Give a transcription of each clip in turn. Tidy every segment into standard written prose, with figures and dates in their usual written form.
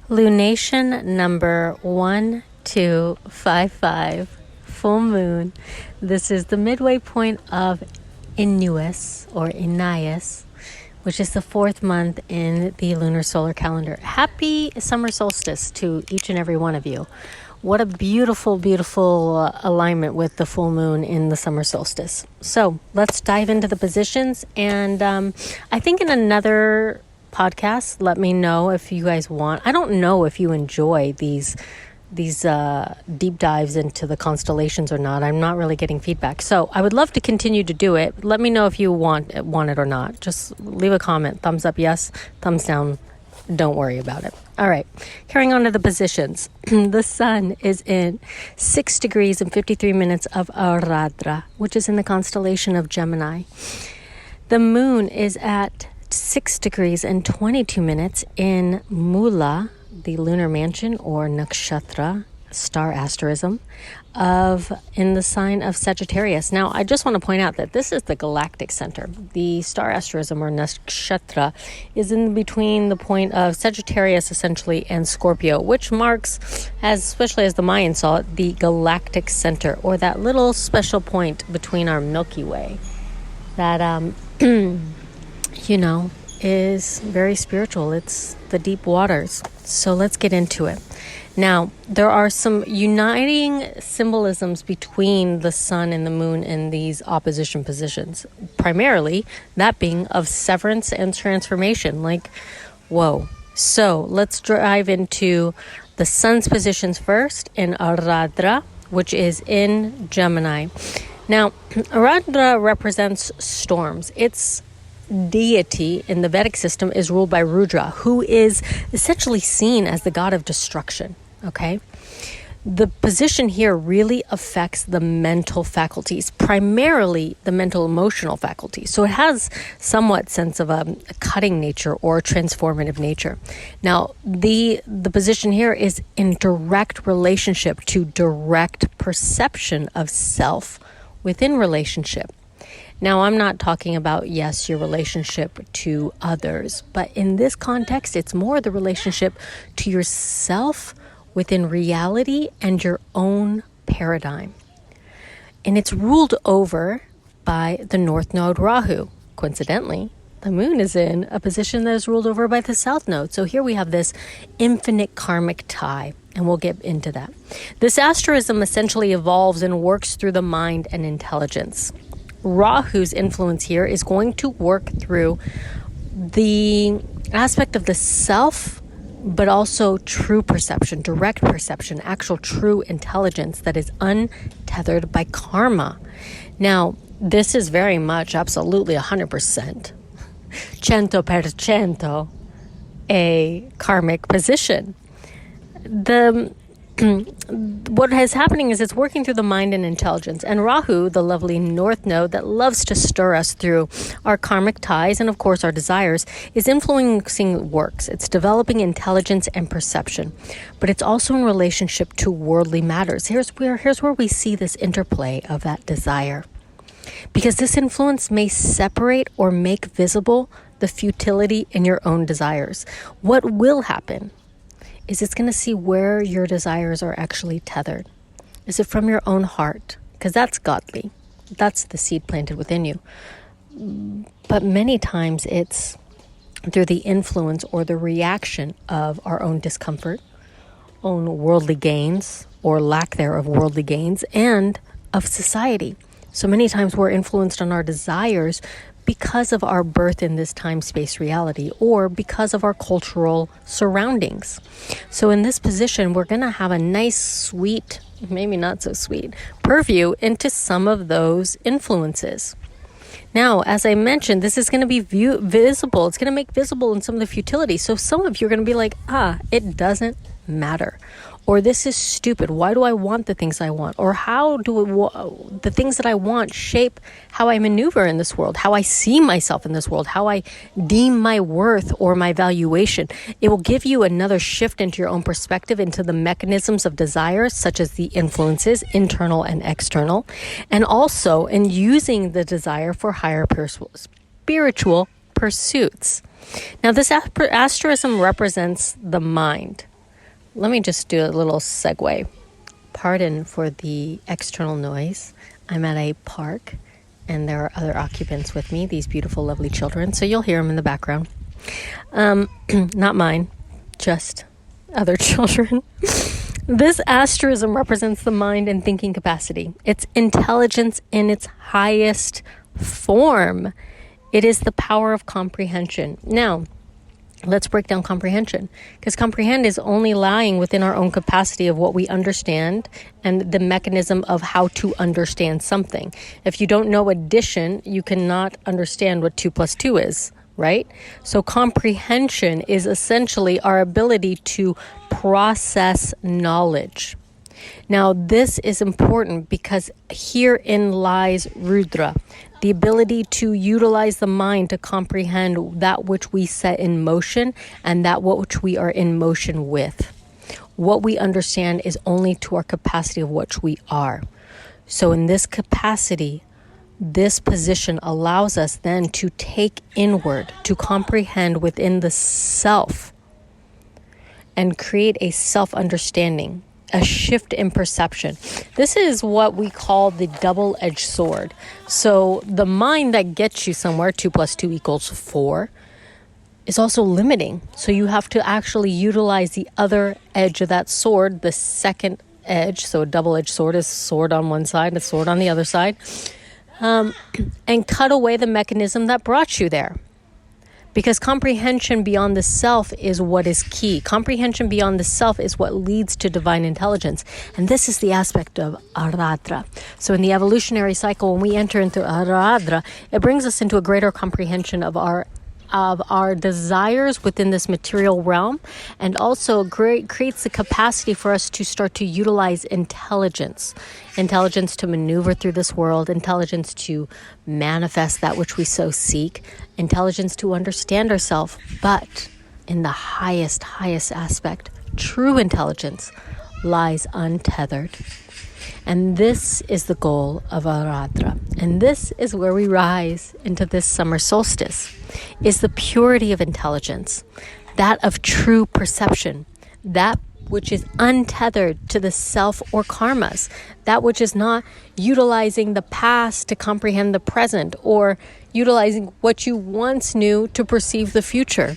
Lunation number 1255, full moon. This is the midway point of Inuus or Inaius, which is the fourth month in the lunar solar calendar. Happy summer solstice to each and every one of you. What a beautiful, beautiful alignment with the full moon in the summer solstice. So let's dive into the positions. And I think in another podcast, let me know if you guys want. I don't know if you enjoy these deep dives into the constellations or not. I'm not really getting feedback. So I would love to continue to do it. Let me know if you want it or not. Just leave a comment. Thumbs up, yes. Thumbs down, don't worry about it. All right, carrying on to the positions. The sun is in 6 degrees and 53 minutes of Aradra, which is in the constellation of Gemini. The moon is at 6 degrees and 22 minutes in Mula, the lunar mansion or nakshatra, star asterism, in the sign of Sagittarius. Now, I just want to point out that this is the galactic center. The star asterism or nakshatra is in between the point of Sagittarius essentially and Scorpio, which marks, especially as the Mayans saw it, the galactic center, or that little special point between our Milky Way that is very spiritual. It's the deep waters. So let's get into it. Now, there are some uniting symbolisms between the sun and the moon in these opposition positions. Primarily, that being of severance and transformation. Like, whoa. So let's dive into the sun's positions first in Aradra, which is in Gemini. Now, Aradra represents storms. Its deity in the Vedic system is ruled by Rudra, who is essentially seen as the god of destruction. Okay? The position here really affects the mental faculties, primarily the mental emotional faculties. So it has somewhat sense of a cutting nature or a transformative nature. Now, the position here is in direct relationship to direct perception of self within relationship. Now, I'm not talking about, yes, your relationship to others, but in this context, it's more the relationship to yourself within reality and your own paradigm. And it's ruled over by the North Node Rahu. Coincidentally, the moon is in a position that is ruled over by the South Node. So here we have this infinite karmic tie, and we'll get into that. This asterism essentially evolves and works through the mind and intelligence. Rahu's influence here is going to work through the aspect of the self, but also true perception, direct perception, actual true intelligence that is untethered by karma. Now, this is very much, absolutely 100%, 100% a karmic position. What is happening is it's working through the mind and intelligence. And Rahu, the lovely North Node that loves to stir us through our karmic ties and, of course, our desires, is influencing works. It's developing intelligence and perception. But it's also in relationship to worldly matters. Here's where we see this interplay of that desire. Because this influence may separate or make visible the futility in your own desires. What will happen is it's going to see where your desires are actually tethered. Is it from your own heart? Because that's godly. That's the seed planted within you. But many times it's through the influence or the reaction of our own discomfort, own worldly gains or lack there of worldly gains, and of society. So many times we're influenced on our desires because of our birth in this time-space reality or because of our cultural surroundings. So in this position, we're going to have a nice, sweet, maybe not so sweet, purview into some of those influences. Now, as I mentioned, this is going to be visible. It's going to make visible in some of the futility. So some of you are going to be like, it doesn't matter. Or this is stupid. Why do I want the things I want? Or how do the things that I want shape how I maneuver in this world, how I see myself in this world, how I deem my worth or my valuation? It will give you another shift into your own perspective, into the mechanisms of desire, such as the influences, internal and external, and also in using the desire for higher spiritual pursuits. Now, this asterism represents the mind. let me just do a little segue. Pardon for the external noise. I'm at a park and there are other occupants with me, these beautiful, lovely children. So you'll hear them in the background. Not mine, just other children. This asterism represents the mind and thinking capacity. It's intelligence in its highest form. It is the power of comprehension. Now, let's break down comprehension, because comprehend is only lying within our own capacity of what we understand and the mechanism of how to understand something. If you don't know addition, you cannot understand what 2 plus 2 is, right? So comprehension is essentially our ability to process knowledge. Now, this is important because herein lies Rudra, the ability to utilize the mind to comprehend that which we set in motion and that which we are in motion with. What we understand is only to our capacity of which we are. So in this capacity, this position allows us then to take inward, to comprehend within the self and create a self-understanding, a shift in perception. This is what we call the double-edged sword. So the mind that gets you somewhere, 2 plus 2 equals 4, is also limiting. So you have to actually utilize the other edge of that sword, the second edge. So a double-edged sword is sword on one side, a sword on the other side, and cut away the mechanism that brought you there. Because comprehension beyond the self is what is key. Comprehension beyond the self is what leads to divine intelligence. And this is the aspect of Aradra. So in the evolutionary cycle, when we enter into Aradra, it brings us into a greater comprehension of our desires within this material realm, and also creates the capacity for us to start to utilize intelligence to maneuver through this world, intelligence to manifest that which we so seek, intelligence to understand ourselves, but in the highest aspect, true intelligence lies untethered. And this is the goal of Aradra. And this is where we rise into this summer solstice, is the purity of intelligence, that of true perception, that which is untethered to the self or karmas, that which is not utilizing the past to comprehend the present or utilizing what you once knew to perceive the future.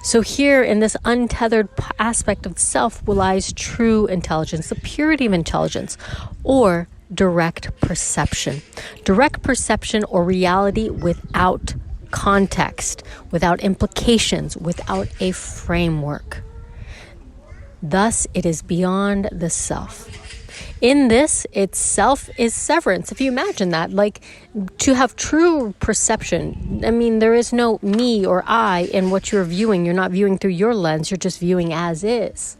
So here in this untethered aspect of self lies true intelligence, the purity of intelligence, or direct perception. Direct perception or reality without context, without implications, without a framework. Thus, it is beyond the self. In this, itself is severance. If you imagine that, like to have true perception, I mean, there is no me or I in what you're viewing. You're not viewing through your lens. You're just viewing as is.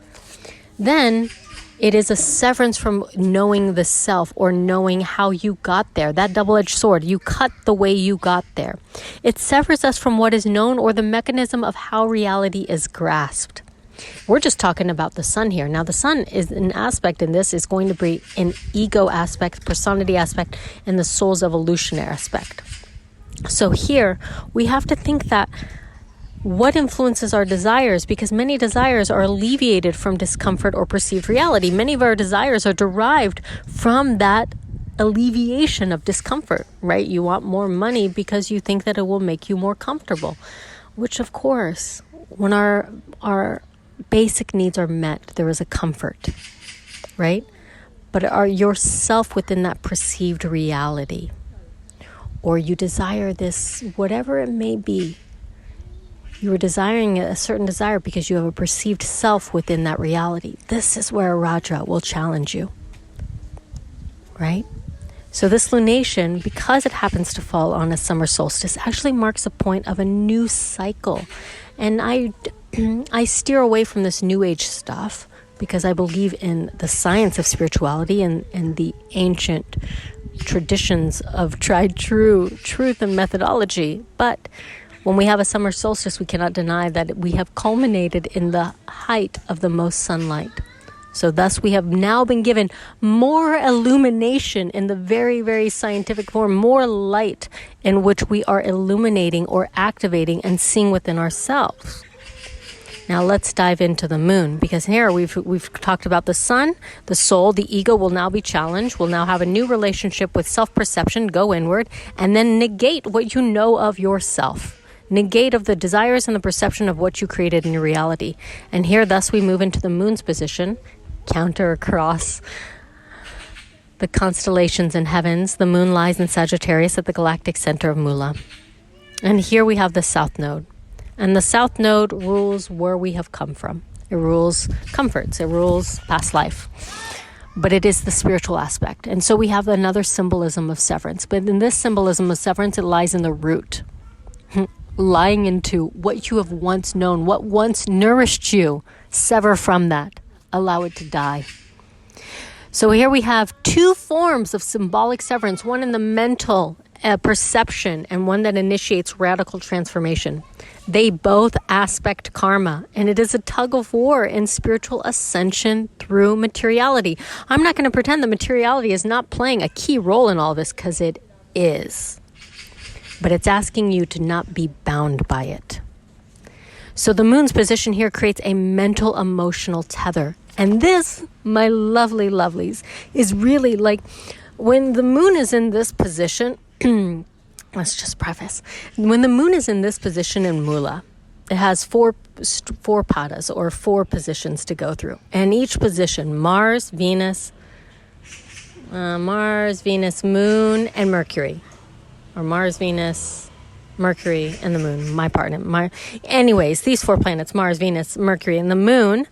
Then it is a severance from knowing the self or knowing how you got there. That double-edged sword, you cut the way you got there. It severs us from what is known or the mechanism of how reality is grasped. We're just talking about the sun here. Now, the sun is an aspect in this is going to be an ego aspect, personality aspect, and the soul's evolutionary aspect. So here, we have to think that what influences our desires, because many desires are alleviated from discomfort or perceived reality. Many of our desires are derived from that alleviation of discomfort, right? You want more money because you think that it will make you more comfortable, which of course, when our basic needs are met, there is a comfort, right? But are yourself within that perceived reality, or you desire this, whatever it may be, you are desiring a certain desire because you have a perceived self within that reality. This is where Aradra will challenge you, right? So this lunation, because it happens to fall on a summer solstice, actually marks a point of a new cycle. And I steer away from this new age stuff because I believe in the science of spirituality and the ancient traditions of tried truth and methodology. But when we have a summer solstice, we cannot deny that we have culminated in the height of the most sunlight. So thus we have now been given more illumination in the very, very scientific form, more light in which we are illuminating or activating and seeing within ourselves. Now let's dive into the moon, because here we've talked about the sun, the soul, the ego will now be challenged, will now have a new relationship with self-perception, go inward, and then negate what you know of yourself. Negate of the desires and the perception of what you created in your reality. And here thus we move into the moon's position, counter across the constellations and heavens. The moon lies in Sagittarius at the galactic center of Mula. And here we have the south node. And the south node rules where we have come from. It rules comforts. It rules past life. But it is the spiritual aspect. And so we have another symbolism of severance. But in this symbolism of severance, it lies in the root. Lying into what you have once known, what once nourished you. Sever from that. Allow it to die. So here we have two forms of symbolic severance. One in the mental perception and one that initiates radical transformation. They both aspect karma, and it is a tug of war in spiritual ascension through materiality. I'm not going to pretend that materiality is not playing a key role in all this, because it is. But it's asking you to not be bound by it. So the moon's position here creates a mental emotional tether. And this, my lovely lovelies, is really like when the moon is in this position. Let's just preface. When the moon is in this position in Mula, it has four padas, or four positions to go through. And each position, Mars, Venus, Moon, and Mercury. Or Mars, Venus, Mercury, and the moon. My partner. Anyways, these four planets, Mars, Venus, Mercury, and the moon,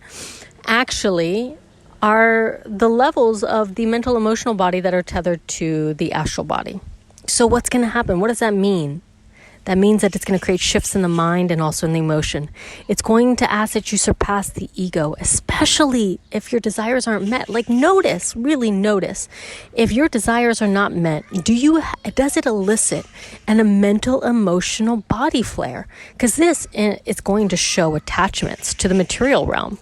actually are the levels of the mental emotional body that are tethered to the astral body. So what's going to happen? What does that mean? That means that it's going to create shifts in the mind and also in the emotion. It's going to ask that you surpass the ego, especially if your desires aren't met. Like really notice. If your desires are not met, does it elicit a mental emotional body flare? Because this is going to show attachments to the material realm.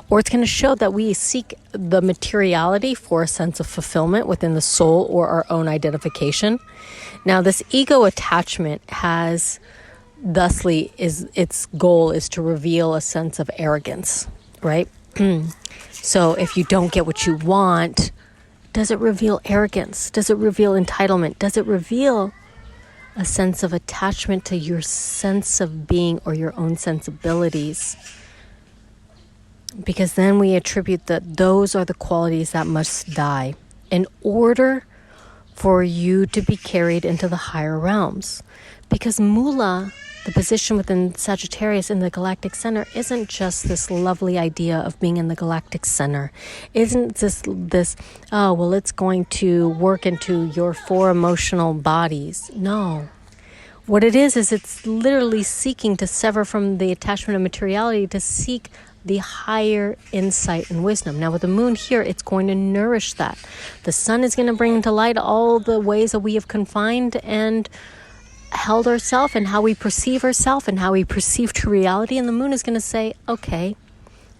Or it's going to show that we seek the materiality for a sense of fulfillment within the soul or our own identification. Now, this ego attachment its goal is to reveal a sense of arrogance, right? So if you don't get what you want, does it reveal arrogance? Does it reveal entitlement? Does it reveal a sense of attachment to your sense of being or your own sensibilities? Because then we attribute that those are the qualities that must die in order for you to be carried into the higher realms. Because Mula, the position within Sagittarius in the galactic center, isn't just this lovely idea of being in the galactic center. Isn't this it's going to work into your four emotional bodies. No. What it is it's literally seeking to sever from the attachment of materiality to seek the higher insight and wisdom. Now with the moon here, it's going to nourish that. The sun is going to bring to light all the ways that we have confined and held ourselves and how we perceive ourselves and how we perceive true reality. And the moon is going to say, okay,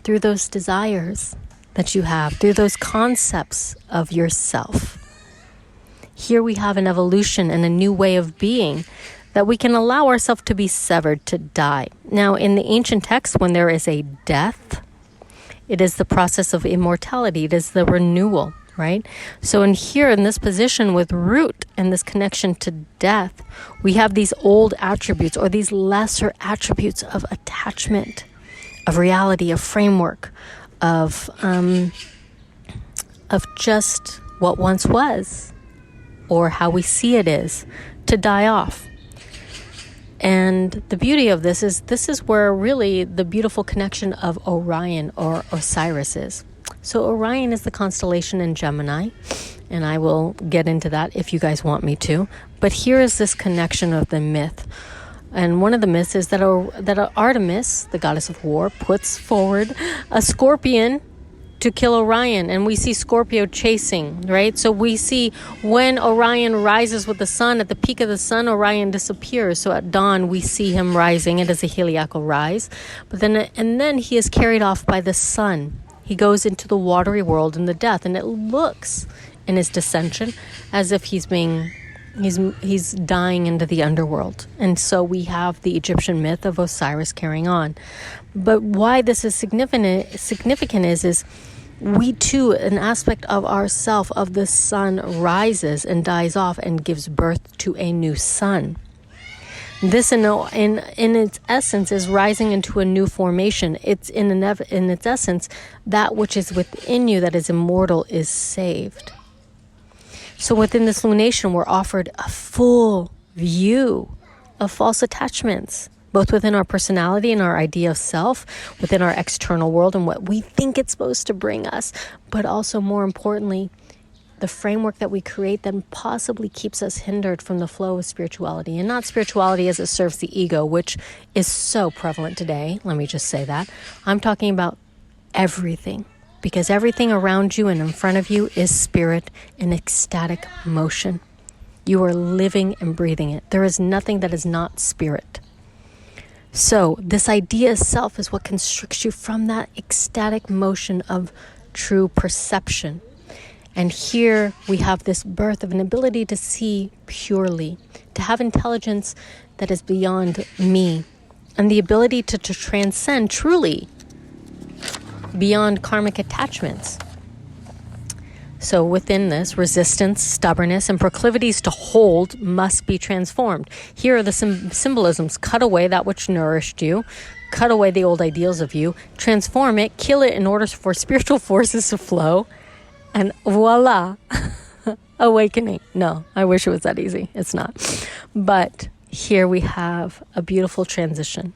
through those desires that you have, through those concepts of yourself, here we have an evolution and a new way of being that we can allow ourselves to be severed, to die. Now, in the ancient texts, when there is a death, it is the process of immortality. It is the renewal, right? So in this position with root and this connection to death, we have these old attributes or these lesser attributes of attachment, of reality, of framework, of just what once was or how we see it is, to die off. And the beauty of this is where really the beautiful connection of Orion or Osiris is. So Orion is the constellation in Gemini, and I will get into that if you guys want me to. But here is this connection of the myth. And one of the myths is that Artemis, the goddess of war, puts forward a scorpion to kill Orion, and we see Scorpio chasing, right? So we see when Orion rises with the sun, at the peak of the sun, Orion disappears. So at dawn, we see him rising. It is a heliacal rise. But then he is carried off by the sun. He goes into the watery world and the death, and it looks in his descension as if he's being He's dying into the underworld. And so we have the Egyptian myth of Osiris carrying on. But why this is significant is we too, an aspect of ourself, of the sun, rises and dies off and gives birth to a new sun. This in its essence is rising into a new formation. It's in its essence, that which is within you that is immortal is saved. So within this lunation, we're offered a full view of false attachments, both within our personality and our idea of self, within our external world and what we think it's supposed to bring us, but also more importantly, the framework that we create then possibly keeps us hindered from the flow of spirituality, and not spirituality as it serves the ego, which is so prevalent today. Let me just say that. I'm talking about everything, because everything around you and in front of you is spirit in ecstatic motion. You are living and breathing it. There is nothing that is not spirit. So this idea of self is what constricts you from that ecstatic motion of true perception. And here we have this birth of an ability to see purely, to have intelligence that is beyond me, and the ability to transcend truly beyond karmic attachments. So within this, resistance, stubbornness, and proclivities to hold must be transformed. Here are the symbolisms. Cut away that which nourished you. Cut away the old ideals of you. Transform it. Kill it in order for spiritual forces to flow. And voila, awakening. No, I wish it was that easy. It's not. But here we have a beautiful transition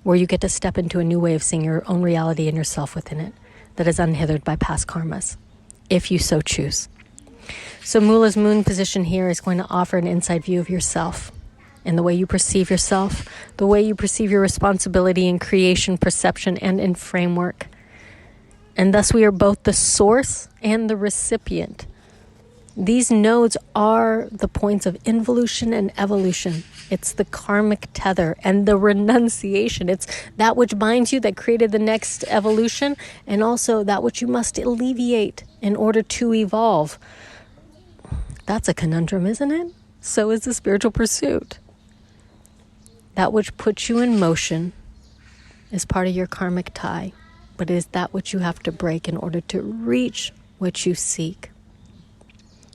where you get to step into a new way of seeing your own reality and yourself within it that is unhindered by past karmas, if you so choose. So Mula's moon position here is going to offer an inside view of yourself and the way you perceive yourself, the way you perceive your responsibility in creation, perception, and in framework. And thus we are both the source and the recipient. These nodes are the points of involution and evolution. It's the karmic tether and the renunciation. It's that which binds you that created the next evolution, and also that which you must alleviate in order to evolve. That's a conundrum, isn't it? So is the spiritual pursuit. That which puts you in motion is part of your karmic tie, but it is that which you have to break in order to reach what you seek.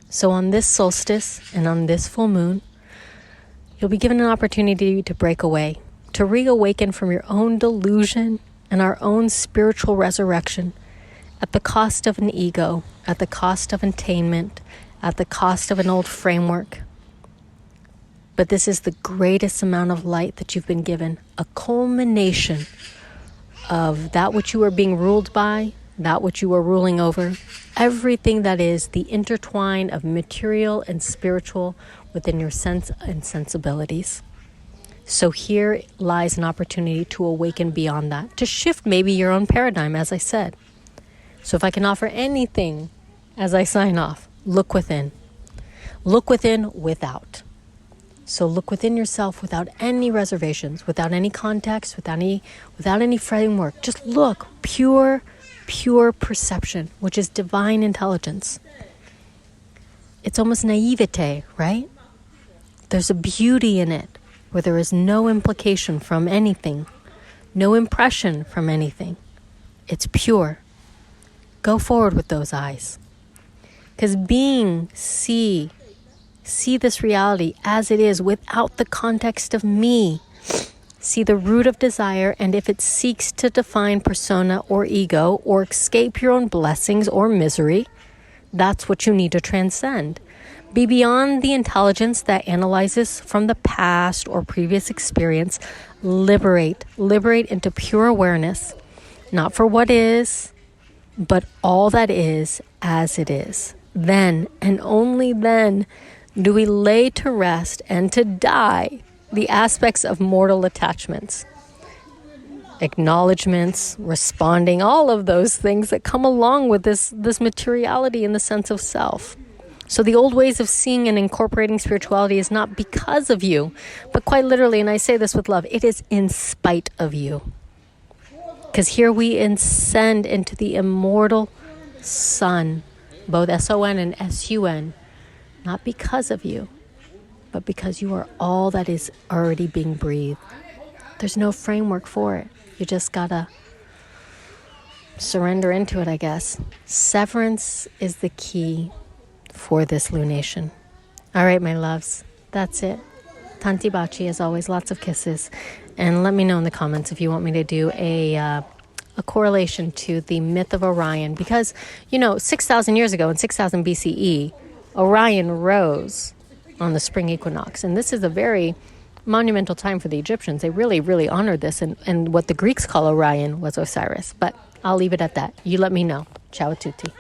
So on this solstice and on this full moon, you'll be given an opportunity to break away, to reawaken from your own delusion and our own spiritual resurrection at the cost of an ego, at the cost of attainment, at the cost of an old framework. But this is the greatest amount of light that you've been given, a culmination of that which you are being ruled by, that which you are ruling over, everything that is the intertwine of material and spiritual within your sense and sensibilities. So here lies an opportunity to awaken beyond that, to shift maybe your own paradigm, as I said. So if I can offer anything as I sign off, look within. Look within without. So look within yourself without any reservations, without any context, without any framework. Just look, pure perception, which is divine intelligence. It's almost naivete, right? There's a beauty in it where there is no implication from anything, no impression from anything. It's pure. Go forward with those eyes. Because see this reality as it is without the context of me. See the root of desire, and if it seeks to define persona or ego or escape your own blessings or misery, that's what you need to transcend. Be beyond the intelligence that analyzes from the past or previous experience. Liberate into pure awareness, not for what is, but all that is as it is. Then, and only then, do we lay to rest and to die the aspects of mortal attachments, acknowledgements, responding, all of those things that come along with this materiality in the sense of self. So the old ways of seeing and incorporating spirituality is not because of you, but quite literally, and I say this with love, it is in spite of you. Because here we ascend into the immortal sun, both S-O-N and S-U-N, not because of you, but because you are all that is already being breathed. There's no framework for it. You just gotta surrender into it, I guess. Severance is the key for this lunation. All right, my loves, that's it. Tanti Bachi, as always, lots of kisses. And let me know in the comments if you want me to do a correlation to the myth of Orion. Because, 6,000 years ago, in 6,000 BCE, Orion rose on the spring equinox. And this is a very monumental time for the Egyptians. They really, really honored this. And what the Greeks call Orion was Osiris. But I'll leave it at that. You let me know. Ciao a tutti.